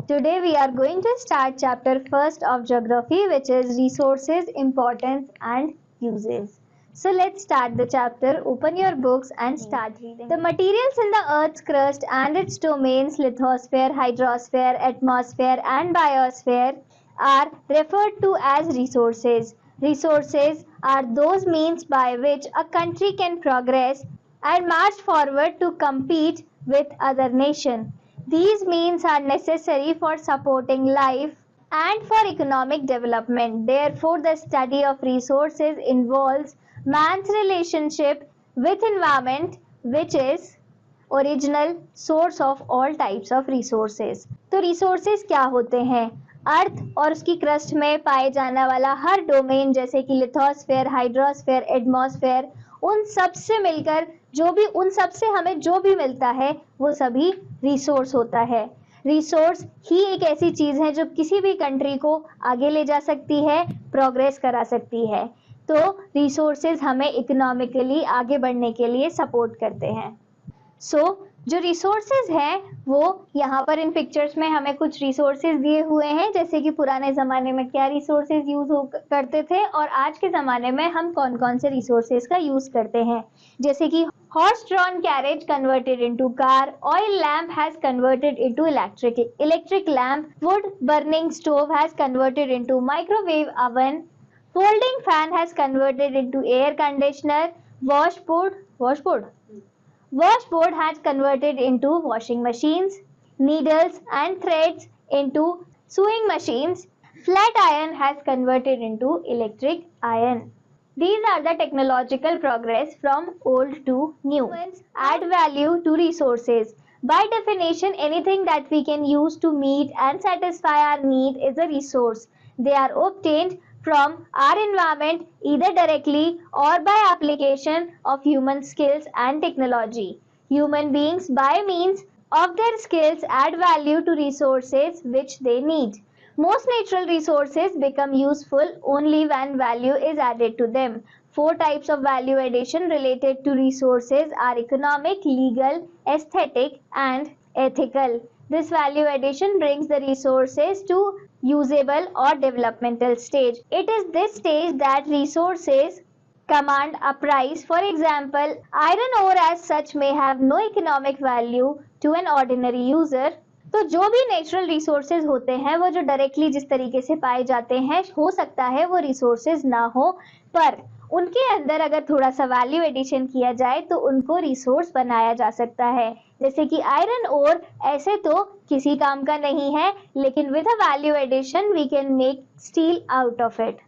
Today we are going to start chapter first of geography, which is resources, importance and uses. So let's start the chapter. Open your books and start reading. The materials in the earth's crust and its domains, lithosphere, hydrosphere, atmosphere and biosphere, are referred to as resources. Resources are those means by which a country can progress and march forward to compete with other nations. These means are necessary for supporting life and for economic development. Therefore, the study of resources involves man's relationship with environment, which is original source of all types of resources. तो resources क्या होते हैं? अर्थ और उसकी crust में पाए जाने वाला हर डोमेन जैसे कि लिथोस्फेयर, हाइड्रोस्फेयर, एटमॉस्फेयर, उन सब से मिलकर उन सब से हमें जो भी मिलता है वो सभी रिसोर्स होता है। रिसोर्स ही एक ऐसी चीज है जो किसी भी कंट्री को आगे ले जा सकती है, प्रोग्रेस करा सकती है। तो रिसोर्सेज हमें इकोनॉमिकली आगे बढ़ने के लिए सपोर्ट करते हैं। जो रिसोर्सेज हैं वो यहाँ पर इन पिक्चर्स में हमें कुछ रिसोर्सेज दिए हुए हैं, जैसे कि पुराने ज़माने में क्या रिसोर्सेज यूज करते थे और आज के ज़माने में हम कौन कौन से रिसोर्सेज का यूज करते हैं। जैसे कि horse drawn carriage converted into car, oil lamp has converted into electric lamp, would burning stove has converted into microwave oven, folding fan has converted into air conditioner, Washboard has converted into washing machines, needles and threads into sewing machines, flat iron has converted into electric iron. These are the technological progress from old to new. Add value to resources. By definition, anything that we can use to meet and satisfy our need is a resource. They are obtained from our environment either directly or by application of human skills and technology. Human beings by means of their skills add value to resources which they need. Most natural resources become useful only when value is added to them. 4 types of value addition related to resources are economic, legal, aesthetic and ethical. This value addition brings the resources to usable or developmental stage. It is this stage that resources command a price. For example, iron ore as such may have no economic value to an ordinary user. तो जो भी natural resources होते हैं वो जो directly जिस तरीके से पाए जाते हैं, हो सकता है वो रिसोर्सेज ना हो, पर उनके अंदर अगर थोड़ा सा वैल्यू एडिशन किया जाए तो उनको रिसोर्स बनाया जा सकता है। जैसे कि आयरन ओर ऐसे तो किसी काम का नहीं है, लेकिन with a value addition we can make steel out of it.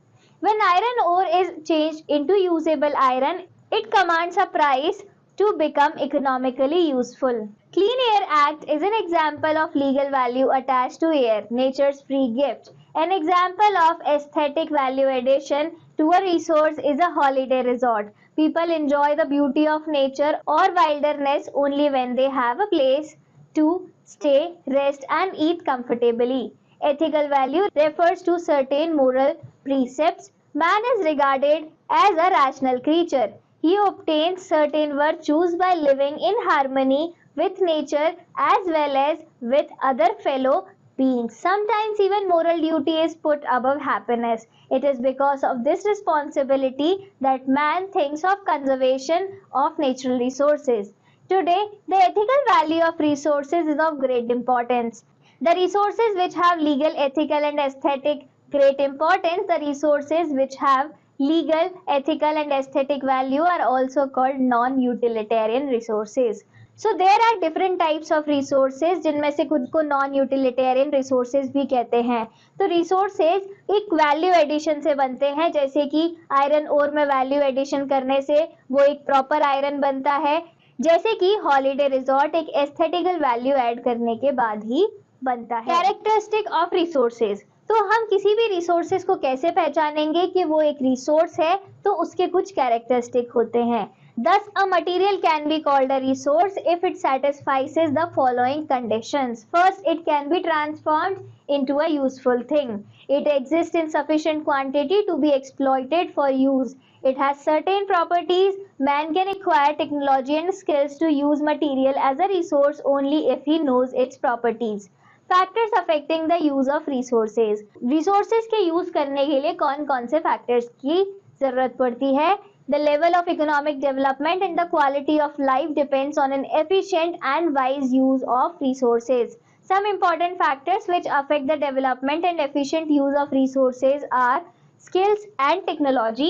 When iron ore is changed into usable iron, it commands a price to become economically useful. Clean Air Act is an example of legal value attached to air, nature's free gift. An example of aesthetic value addition to a resource is a holiday resort. People enjoy the beauty of nature or wilderness only when they have a place to stay, rest and eat comfortably. Ethical value refers to certain moral precepts. Man is regarded as a rational creature. He obtains certain virtues by living in harmony with nature as well as with other fellow beings. Sometimes even moral duty is put above happiness. It is because of this responsibility that man thinks of conservation of natural resources. Today, the ethical value of resources is of great importance. The resources which have legal, ethical and aesthetic great importance, the resources which have legal, ethical and aesthetic value are also called non-utilitarian resources. So there are different types of resources, जिनमें से कुछ को non-utilitarian resources भी कहते हैं। तो resources एक value addition से बनते हैं, जैसे कि iron ore में value addition करने से वो एक proper iron बनता है, जैसे कि holiday resort एक aesthetical value add करने के बाद ही बनता है। Characteristic of resources, तो हम किसी भी रिसोर्सेज को कैसे पहचानेंगे कि वो एक रिसोर्स है, तो उसके कुछ कैरेक्टरिस्टिक होते हैं। Thus, a material can be called a resource if it satisfies the following conditions. First, it can be transformed into a useful thing. It exists in sufficient quantity to be exploited for use. It has certain properties. Man can acquire technology and skills to use material as a resource only if he knows its properties. Factors affecting the use of resources, resources के use करने के लिए कौन कौन से factors की जरूरत पड़ती है? The level of economic development and the quality of life depends on an efficient and wise use of resources. Some important factors which affect the development and efficient use of resources are skills and technology.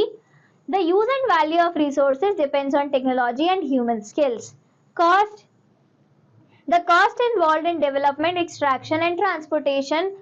The use and value of resources depends on technology and human skills. Cost. The cost involved in development, extraction and transportation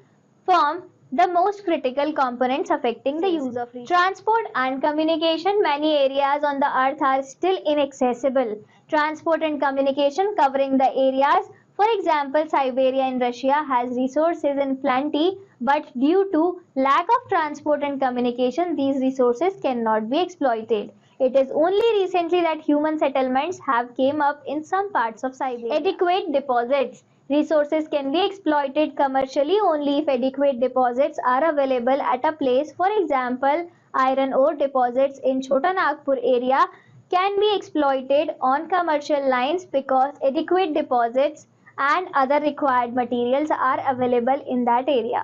form the most critical components affecting the use of resources. Transport and communication. Many areas on the earth are still inaccessible. Transport and communication covering the areas. For example, Siberia in Russia has resources in plenty, but due to lack of transport and communication, these resources cannot be exploited. It is only recently that human settlements have came up in some parts of Siberia. Adequate deposits. Resources can be exploited commercially only if adequate deposits are available at a place. For example, iron ore deposits in Chota Nagpur area can be exploited on commercial lines because adequate deposits and other required materials are available in that area.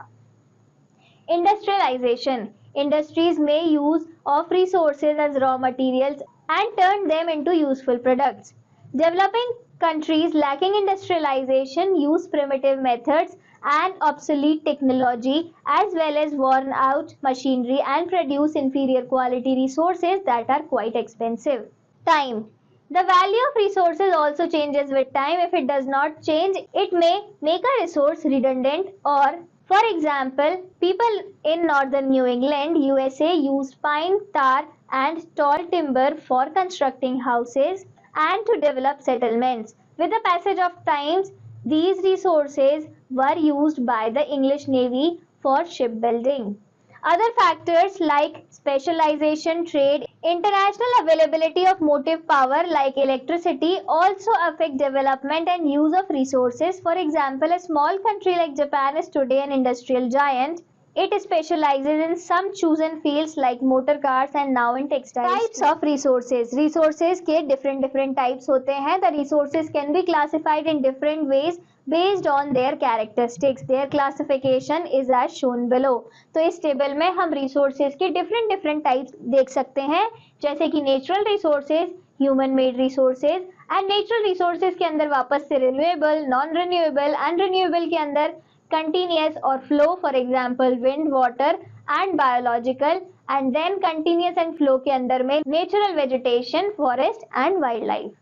Industrialization. Industries may use of resources as raw materials and turn them into useful products. Developing countries lacking industrialization use primitive methods and obsolete technology as well as worn out machinery and produce inferior quality resources that are quite expensive. Time. The value of resources also changes with time. If it does not change, it may make a resource redundant or, for example, people in northern New England, USA used pine, tar and tall timber for constructing houses and to develop settlements. With the passage of time, these resources were used by the English Navy for shipbuilding. Other factors like specialization, trade, international availability of motive power like electricity also affect development and use of resources. For example, a small country like Japan is today an industrial giant. It specializes in some chosen fields like motor cars and now in textiles. Types of resources. Resources के different types होते हैं. The resources can be classified in different ways based on their characteristics. Their classification is as shown below. तो इस table में हम resources के different types देख सकते हैं, जैसे कि natural resources, human made resources and natural resources के अंदर वापस से renewable, non renewable and renewable के अंदर continuous or flow, for example wind, water and biological, and then continuous and flow के अंदर में natural vegetation, forest and wildlife.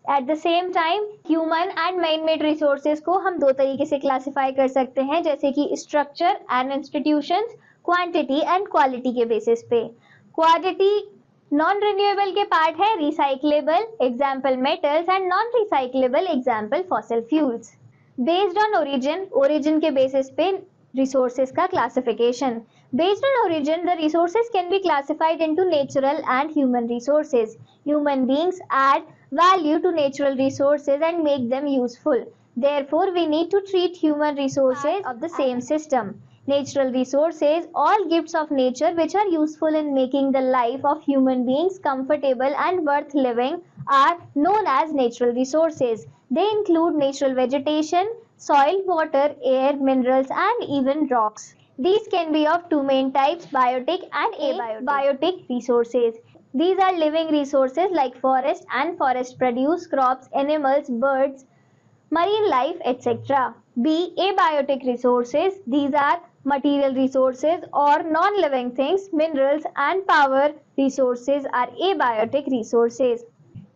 At the same time, human and man-made resources को हम दो तरीके से classify कर सकते हैं, जैसे कि structure and institutions, quantity and quality के basis पे. Quantity non-renewable के part है recyclable, example metals, and non-recyclable, example fossil fuels. Based on origin, origin के basis पे resources का classification. Based on origin, the resources can be classified into natural and human resources. Human beings add value to natural resources and make them useful. Therefore, we need to treat human resources of the same system. Natural resources, all gifts of nature which are useful in making the life of human beings comfortable and worth living, are known as natural resources. They include natural vegetation, soil, water, air, minerals, and even rocks. These can be of two main types, biotic and abiotic. Biotic resources. These are living resources like forest and forest produce, crops, animals, birds, marine life, etc. B. Abiotic resources. These are material resources or non-living things. Minerals and power resources are abiotic resources.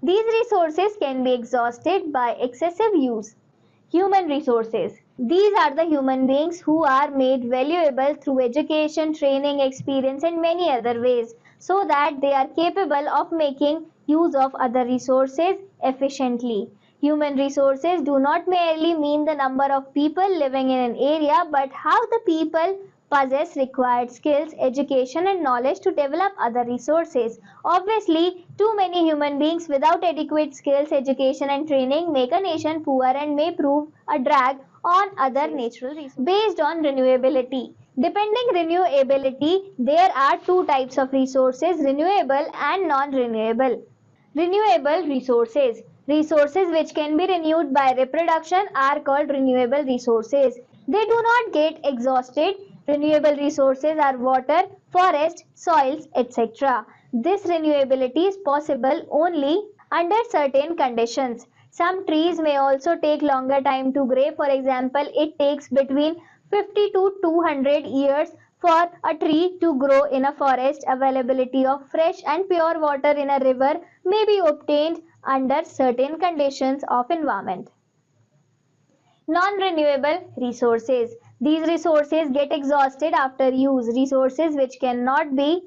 These resources can be exhausted by excessive use. Human resources. These are the human beings who are made valuable through education, training, experience and many other ways, so that they are capable of making use of other resources efficiently. Human resources do not merely mean the number of people living in an area, but how the people possess required skills, education and knowledge to develop other resources. Obviously, too many human beings without adequate skills, education and training make a nation poor and may prove a drag on other natural resources. Based on renewability. Depending renewability, there are two types of resources, renewable and non-renewable. Renewable resources. Resources which can be renewed by reproduction are called renewable resources. They do not get exhausted. Renewable resources are water, forest, soils, etc. This renewability is possible only under certain conditions. Some trees may also take longer time to grow. For example, it takes between 50 to 200 years for a tree to grow in a forest. Availability of fresh and pure water in a river may be obtained under certain conditions of environment. Non-renewable resources. These resources get exhausted after use. Resources which cannot be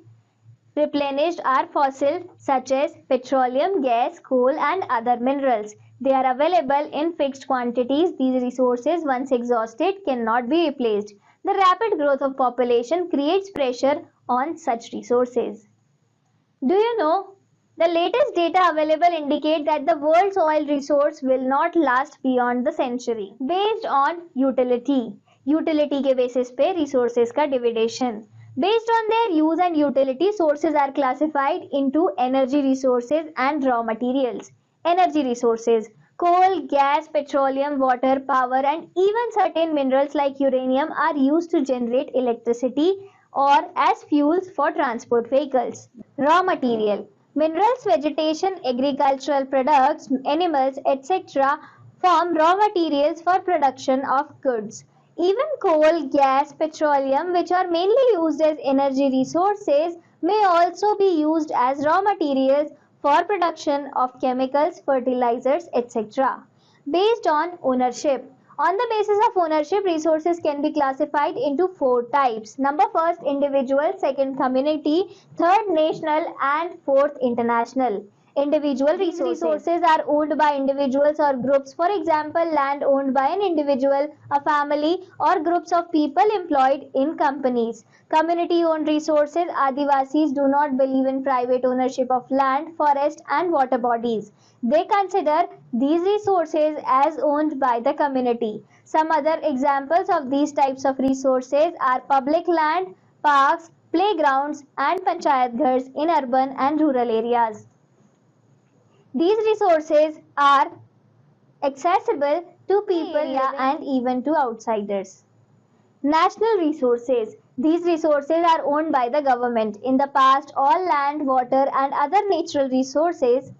replenished are fossil, such as petroleum, gas, coal, and other minerals. They are available in fixed quantities. These resources, once exhausted, cannot be replaced. The rapid growth of population creates pressure on such resources. Do you know? The latest data available indicate that the world's oil resource will not last beyond the century. Based on utility. Utility के basis पे resources का dividation. Based on their use and utility, sources are classified into energy resources and raw materials. Energy resources. Coal, gas, petroleum, water, power, and even certain minerals like uranium are used to generate electricity or as fuels for transport vehicles. Raw material. Minerals, vegetation, agricultural products, animals, etc. form raw materials for production of goods. Even coal, gas, petroleum, which are mainly used as energy resources, may also be used as raw materials for production of chemicals, fertilizers, etc. Based on ownership. On the basis of ownership, resources can be classified into four types. Number first, individual, second, community, third, national, and fourth, international. Individual resources are owned by individuals or groups. For example, land owned by an individual, a family, or groups of people employed in companies. Community owned resources. Adivasis do not believe in private ownership of land, forest, and water bodies. They consider these resources as owned by the community. Some other examples of these types of resources are public land, parks, playgrounds, and panchayat ghars in urban and rural areas. These resources are accessible to people and even to outsiders. National resources. These resources are owned by the government. In the past, all land, water, and other natural resources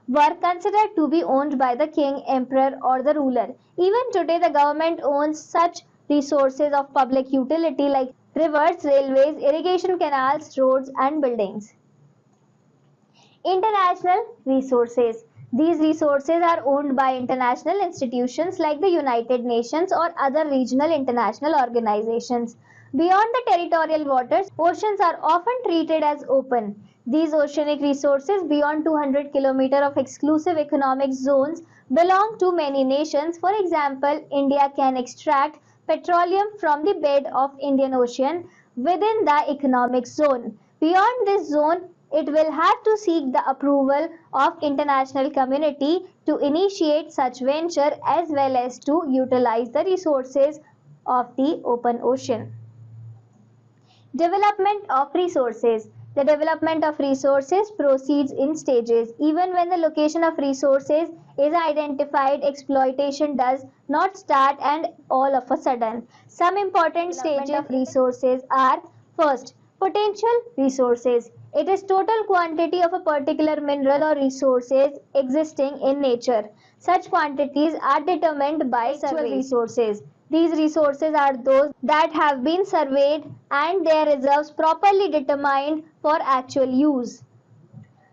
were considered to be owned by the king, emperor, or the ruler. Even today, the government owns such resources of public utility like rivers, railways, irrigation canals, roads, and buildings. International resources. These resources are owned by international institutions like the United Nations or other regional international organizations. Beyond the territorial waters, oceans are often treated as open. These oceanic resources beyond 200 km of exclusive economic zones belong to many nations. For example, India can extract petroleum from the bed of Indian Ocean within the economic zone. Beyond this zone, it will have to seek the approval of international community to initiate such venture as well as to utilize the resources of the open ocean. Development of resources. The development of resources proceeds in stages. Even when the location of resources is identified, exploitation does not start and all of a sudden. Some important stages of resources are: first, potential resources. It is total quantity of a particular mineral or resources existing in nature. Such quantities are determined by survey resources. These resources are those that have been surveyed and their reserves properly determined for actual use.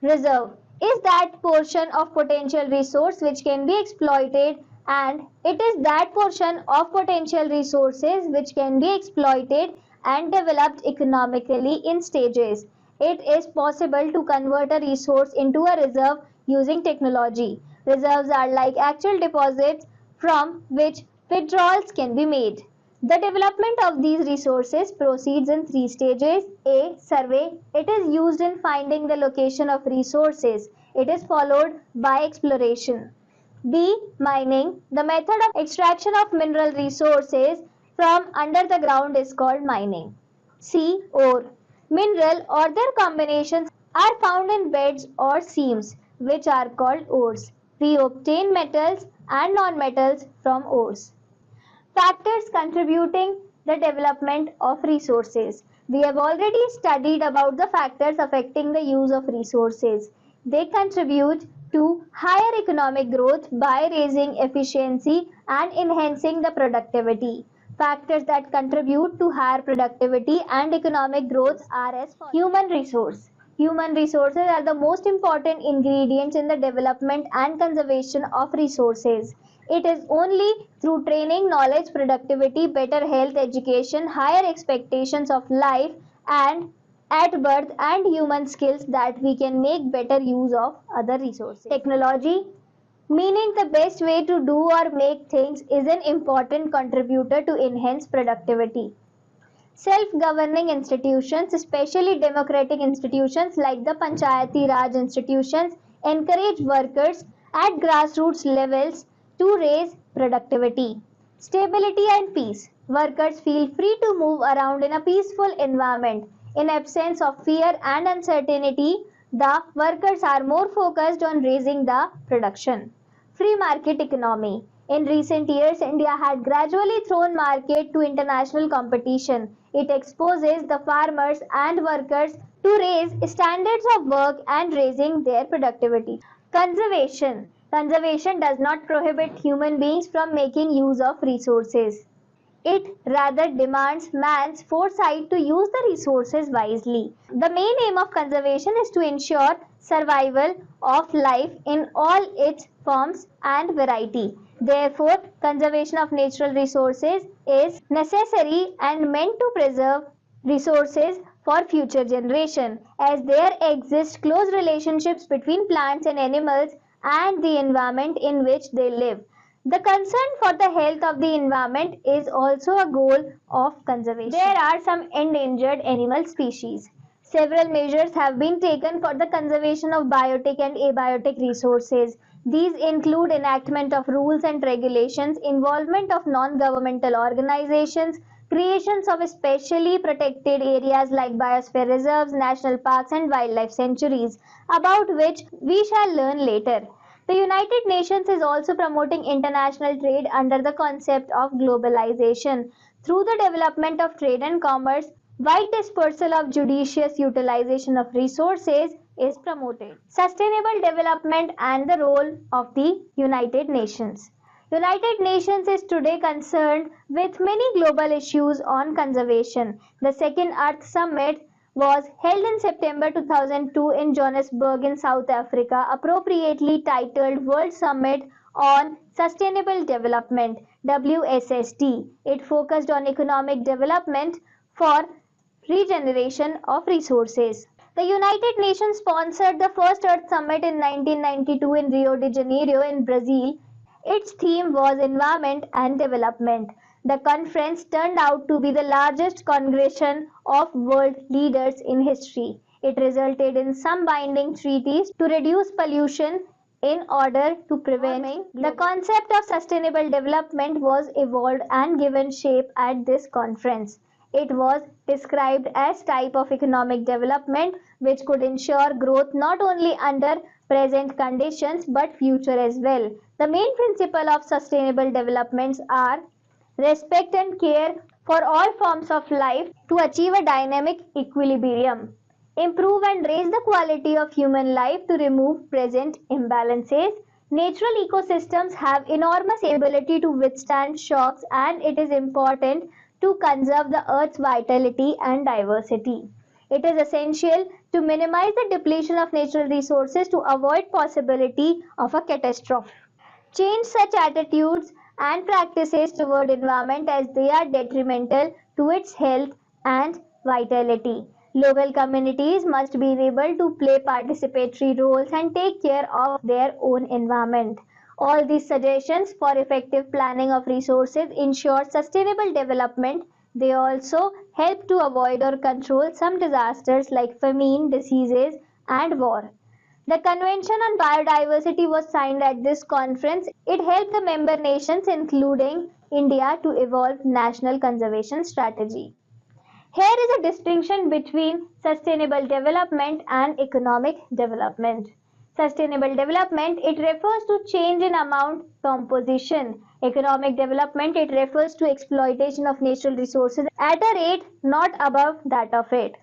Reserve is that portion of potential resource which can be exploited, and it is that portion of potential resources which can be exploited and developed economically in stages. It is possible to convert a resource into a reserve using technology. Reserves are like actual deposits from which withdrawals can be made. The development of these resources proceeds in three stages. A. Survey. It is used in finding the location of resources. It is followed by exploration. B. Mining. The method of extraction of mineral resources from under the ground is called mining. C. Ore. Mineral or their combinations are found in beds or seams, which are called ores. We obtain metals and non-metals from ores. Factors contributing the development of resources. We have already studied about the factors affecting the use of resources. They contribute to higher economic growth by raising efficiency and enhancing the productivity. Factors that contribute to higher productivity and economic growth are as follows. Human resource. Human resources are the most important ingredients in the development and conservation of resources. It is only through training, knowledge, productivity, better health, education, higher expectations of life, and at birth and human skills that we can make better use of other resources. Technology, meaning the best way to do or make things, is an important contributor to enhance productivity. Self-governing institutions, especially democratic institutions like the Panchayati Raj institutions, encourage workers at grassroots levels to raise productivity. Stability and peace. Workers feel free to move around in a peaceful environment. In absence of fear and uncertainty, the workers are more focused on raising the production. Free market economy. In recent years, India had gradually thrown market to international competition. It exposes the farmers and workers to raise standards of work and raising their productivity. Conservation. Conservation does not prohibit human beings from making use of resources. It rather demands man's foresight to use the resources wisely. The main aim of conservation is to ensure survival of life in all its forms and variety. Therefore, conservation of natural resources is necessary and meant to preserve resources for future generation, as there exist close relationships between plants and animals and the environment in which they live. The concern for the health of the environment is also a goal of conservation. There are some endangered animal species. Several measures have been taken for the conservation of biotic and abiotic resources. These include enactment of rules and regulations, involvement of non-governmental organizations, creations of specially protected areas like biosphere reserves, national parks and wildlife sanctuaries, about which we shall learn later. The United Nations is also promoting international trade under the concept of globalization. Through the development of trade and commerce, wide dispersal of judicious utilization of resources is promoted. Sustainable development and the role of the United Nations. United Nations is today concerned with many global issues on conservation. The Second Earth Summit was held in September 2002 in Johannesburg in South Africa, appropriately titled World Summit on Sustainable Development (WSSD). It focused on economic development for regeneration of resources. The United Nations sponsored the first Earth Summit in 1992 in Rio de Janeiro in Brazil. Its theme was environment and development. The conference turned out to be the largest congregation of world leaders in history. It resulted in some binding treaties to reduce pollution in order to prevent warming. The concept of sustainable development was evolved and given shape at this conference. It was described as type of economic development which could ensure growth not only under present conditions but future as well. The main principle of sustainable developments are respect and care for all forms of life to achieve a dynamic equilibrium, improve and raise the quality of human life to remove present imbalances. Natural ecosystems have enormous ability to withstand shocks and it is important to conserve the earth's vitality and diversity. It is essential to minimize the depletion of natural resources to avoid possibility of a catastrophe. Change such attitudes and practices toward environment as they are detrimental to its health and vitality. Local communities must be able to play participatory roles and take care of their own environment. All these suggestions for effective planning of resources ensure sustainable development. They also help to avoid or control some disasters like famine, diseases, and war. The Convention on Biodiversity was signed at this conference. It helped the member nations, including India, to evolve national conservation strategy. Here is a distinction between sustainable development and economic development. Sustainable development, it refers to change in amount, composition. Economic development, it refers to exploitation of natural resources at a rate not above that of it.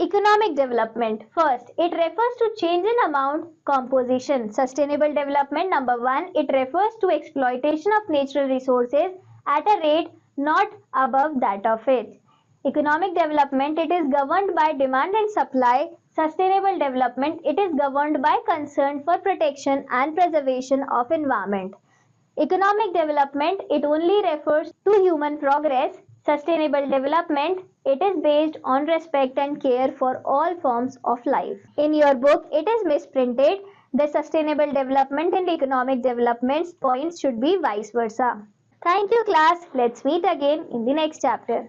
Economic development. First, it refers to change in amount, composition. Sustainable development, number one, it refers to exploitation of natural resources at a rate not above that of it. Economic development, it is governed by demand and supply. Sustainable development, it is governed by concern for protection and preservation of environment. Economic development, it only refers to human progress. Sustainable development, it is based on respect and care for all forms of life. In your book, it is misprinted. The sustainable development and economic development points should be vice versa. Thank you, class. Let's meet again in the next chapter.